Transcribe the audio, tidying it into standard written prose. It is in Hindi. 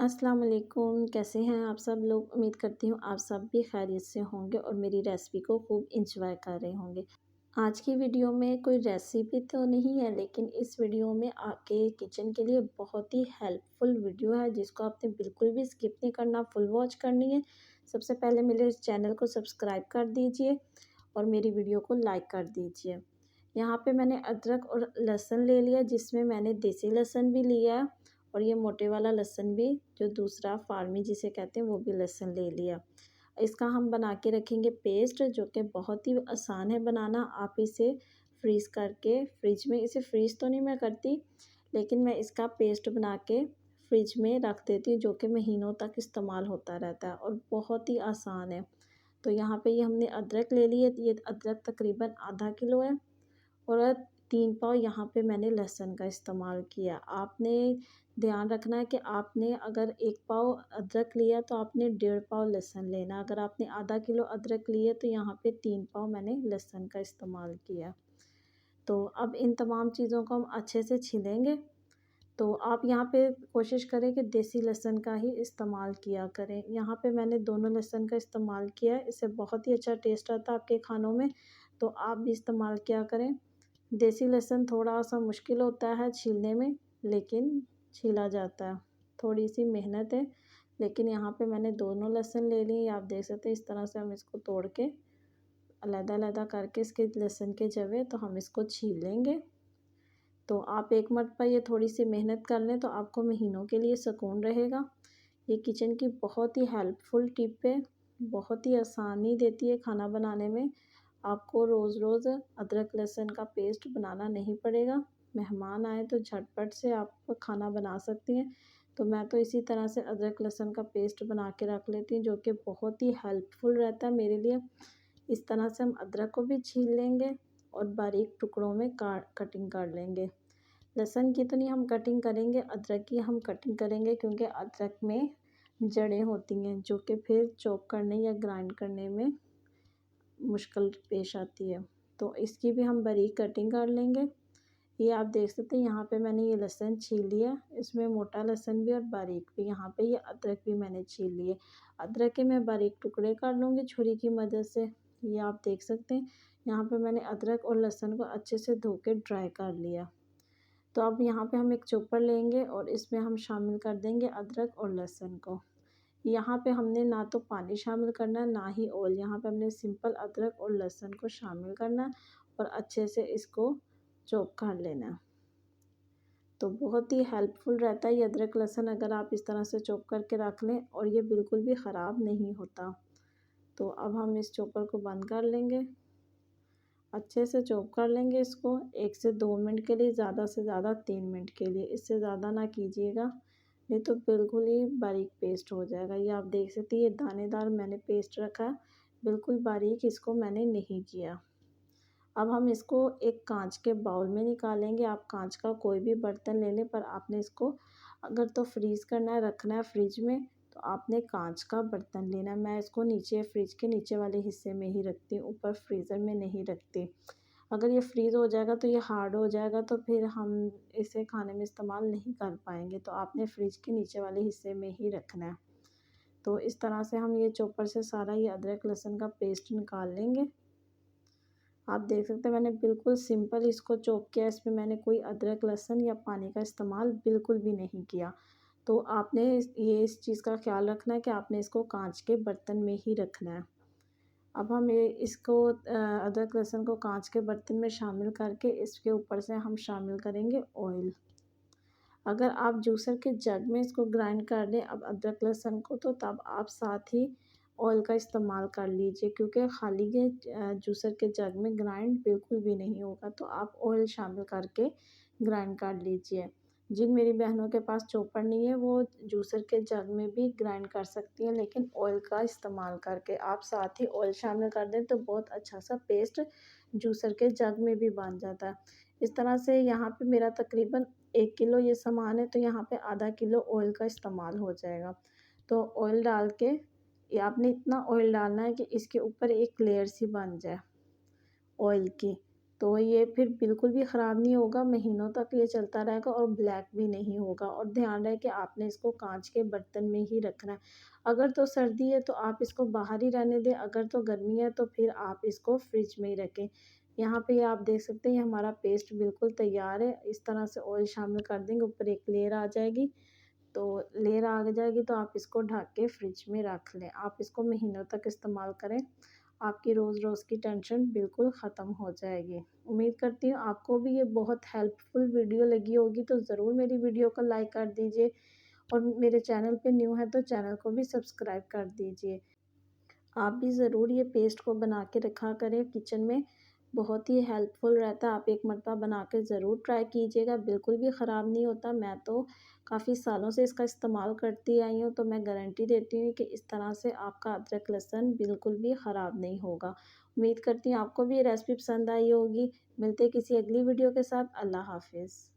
अस्सलाम वालेकुम, कैसे हैं आप सब लोग? उम्मीद करती हूँ आप सब भी खैरियत से होंगे और मेरी रेसिपी को खूब इंजॉय कर रहे होंगे। आज की वीडियो में कोई रेसिपी तो नहीं है, लेकिन इस वीडियो में आपके किचन के लिए बहुत ही हेल्पफुल वीडियो है जिसको आपने बिल्कुल भी स्किप नहीं करना, फुल वॉच करनी है। सबसे पहले मेरे इस चैनल को सब्सक्राइब कर दीजिए और मेरी वीडियो को लाइक कर दीजिए। यहाँ पे मैंने अदरक और लहसुन ले लिया, जिसमें मैंने देसी लहसुन भी लिया है और ये मोटे वाला लहसुन भी, जो दूसरा फार्मी जिसे कहते हैं, वो भी लहसुन ले लिया। इसका हम बना के रखेंगे पेस्ट, जो कि बहुत ही आसान है बनाना। आप इसे फ्रीज़ करके फ्रिज में, इसे फ्रीज़ तो नहीं मैं करती, लेकिन मैं इसका पेस्ट बना के फ्रिज में रख देती हूँ, जो कि महीनों तक इस्तेमाल होता रहता है और बहुत ही आसान है। तो यहाँ पे ये हमने अदरक ले ली है, ये अदरक तकरीबन आधा किलो है और 3 पाव यहाँ पे मैंने लहसुन का इस्तेमाल किया। आपने ध्यान रखना है कि आपने अगर 1 पाव अदरक लिया तो आपने 1.5 पाव लहसुन लेना। अगर आपने आधा किलो अदरक लिया तो यहाँ पे 3 पाव मैंने लहसुन का इस्तेमाल किया। तो अब इन तमाम चीज़ों को हम अच्छे से छीलेंगे। तो आप यहाँ पे कोशिश करें कि देसी लहसुन का ही इस्तेमाल किया करें। यहाँ पे मैंने दोनों लहसुन का इस्तेमाल किया है, इससे बहुत ही अच्छा टेस्ट आता है आपके खानों में, तो आप भी इस्तेमाल किया करें। देसी लहसुन थोड़ा-सा मुश्किल होता है छीलने में, लेकिन छीला जाता है। थोड़ी-सी मेहनत है, लेकिन यहाँ पे मैंने दोनों लहसुन ले लिए। आप देख सकते हैं इस तरह से हम इसको तोड़ के अलग-अलग करके इसके लहसुन के जवे तो हम इसको छील लेंगे। तो आप एक मरतबा ये थोड़ी-सी मेहनत कर लें तो आपको महीनों के लिए सुकून रहेगा। ये किचन की बहुत ही हेल्पफुल टिप है, बहुत ही आसानी देती है खाना बनाने में। आपको रोज़-रोज़ अदरक लहसुन का पेस्ट बनाना नहीं पड़ेगा। मेहमान आए तो झटपट से आप खाना बना सकती हैं। तो मैं तो इसी तरह से अदरक लहसुन का पेस्ट बना के रख लेती हूँ, जो कि बहुत ही हेल्पफुल रहता है मेरे लिए। इस तरह से हम अदरक को भी छील लेंगे और बारीक टुकड़ों में कटिंग कर लेंगे। लहसुन की तो नहीं हम कटिंग करेंगे, अदरक की हम कटिंग करेंगे, क्योंकि अदरक में जड़ें होती हैं जो कि फिर चॉप करने या ग्राइंड करने में मुश्किल पेश आती है। तो इसकी भी हम बारीक कटिंग कर लेंगे। ये आप देख सकते हैं यहाँ पे मैंने ये लहसुन छील लिया, इसमें मोटा लहसुन भी और बारीक भी। यहाँ पे ये अदरक भी मैंने छील लिए। अदरक के मैं बारीक टुकड़े कर लूँगी छुरी की मदद से। ये आप देख सकते हैं यहाँ पे मैंने अदरक और लहसुन को अच्छे से धो के ड्राई कर लिया। तो अब यहाँ पे हम एक चॉपर लेंगे और इसमें हम शामिल कर देंगे अदरक और लहसुन को। यहाँ पे हमने ना तो पानी शामिल करना है, ना ही ऑयल। यहाँ पे हमने सिंपल अदरक और लहसुन को शामिल करना है और अच्छे से इसको चॉप कर लेना है। तो बहुत ही हेल्पफुल रहता है ये अदरक लहसुन, अगर आप इस तरह से चॉप करके रख लें, और ये बिल्कुल भी ख़राब नहीं होता। तो अब हम इस चॉपर को बंद कर लेंगे, अच्छे से चॉप कर लेंगे इसको 1 से 2 मिनट के लिए, ज़्यादा से ज़्यादा 3 मिनट के लिए, इससे ज़्यादा ना कीजिएगा, नहीं तो बिल्कुल ही बारीक पेस्ट हो जाएगा। ये आप देख सकते हैं ये दानेदार मैंने पेस्ट रखा है, बिल्कुल बारीक इसको मैंने नहीं किया। अब हम इसको एक कांच के बाउल में निकालेंगे। आप कांच का कोई भी बर्तन ले लें, पर आपने इसको अगर तो फ्रीज़ करना है, रखना है फ्रिज में, तो आपने कांच का बर्तन लेना है। मैं इसको नीचे फ्रिज के नीचे वाले हिस्से में ही रखती हूँ, ऊपर फ्रीज़र में नहीं रखती। अगर ये फ्रीज़ हो जाएगा तो ये हार्ड हो जाएगा, तो फिर हम इसे खाने में इस्तेमाल नहीं कर पाएँगे। तो आपने फ्रिज के नीचे वाले हिस्से में ही रखना है। तो इस तरह से हम ये चॉपर से सारा ये अदरक लहसुन का पेस्ट निकाल लेंगे। आप देख सकते हैं मैंने बिल्कुल सिंपल इसको चॉप किया, इसमें मैंने कोई अदरक लहसुन या पानी का इस्तेमाल बिल्कुल भी नहीं किया। तो आपने इस चीज़ का ख़्याल रखना है कि आपने इसको कांच के बर्तन में ही रखना है। अब हम ये इसको अदरक लहसुन को कांच के बर्तन में शामिल करके इसके ऊपर से हम शामिल करेंगे ऑयल। अगर आप जूसर के जग में इसको ग्राइंड कर लें अब अदरक लहसुन को, तो तब आप साथ ही ऑयल का इस्तेमाल कर लीजिए, क्योंकि खाली के जूसर के जग में ग्राइंड बिल्कुल भी नहीं होगा। तो आप ऑयल शामिल करके ग्राइंड कर लीजिए। जिन मेरी बहनों के पास चॉपर नहीं है, वो जूसर के जग में भी ग्राइंड कर सकती हैं, लेकिन ऑयल का इस्तेमाल करके आप साथ ही ऑयल शामिल कर दें तो बहुत अच्छा सा पेस्ट जूसर के जग में भी बन जाता है। इस तरह से यहाँ पे मेरा तकरीबन 1 किलो ये सामान है, तो यहाँ पे आधा किलो ऑयल का इस्तेमाल हो जाएगा। तो ऑयल डाल के ये आपने इतना ऑयल डालना है कि इसके ऊपर एक लेयर सी बन जाए ऑयल की। तो ये फिर बिल्कुल भी ख़राब नहीं होगा, महीनों तक ये चलता रहेगा और ब्लैक भी नहीं होगा। और ध्यान रहे कि आपने इसको काँच के बर्तन में ही रखना है। अगर तो सर्दी है तो आप इसको बाहर ही रहने दें, अगर तो गर्मी है तो फिर आप इसको फ्रिज में ही रखें। यहाँ पे आप देख सकते हैं ये हमारा पेस्ट बिल्कुल तैयार है। इस तरह से ऑयल शामिल कर देंगे, ऊपर एक लेयर आ जाएगी। तो लेयर आ जाएगी तो आप इसको ढक के फ्रिज में रख लें। आप इसको महीनों तक इस्तेमाल करें, आपकी रोज़-रोज़ की टेंशन बिल्कुल ख़त्म हो जाएगी। उम्मीद करती हूँ आपको भी ये बहुत हेल्पफुल वीडियो लगी होगी, तो ज़रूर मेरी वीडियो को लाइक कर दीजिए और मेरे चैनल पे न्यू है तो चैनल को भी सब्सक्राइब कर दीजिए। आप भी ज़रूर ये पेस्ट को बना के रखा करें किचन में, बहुत ही हेल्पफुल रहता है। आप एक मर्तबा बना के ज़रूर ट्राई कीजिएगा, बिल्कुल भी ख़राब नहीं होता। मैं तो काफ़ी सालों से इसका इस्तेमाल करती आई हूँ, तो मैं गारंटी देती हूँ कि इस तरह से आपका अदरक लहसुन बिल्कुल भी ख़राब नहीं होगा। उम्मीद करती हूँ आपको भी ये रेसिपी पसंद आई होगी। मिलते हैं किसी अगली वीडियो के साथ। अल्लाह हाफ़िज़।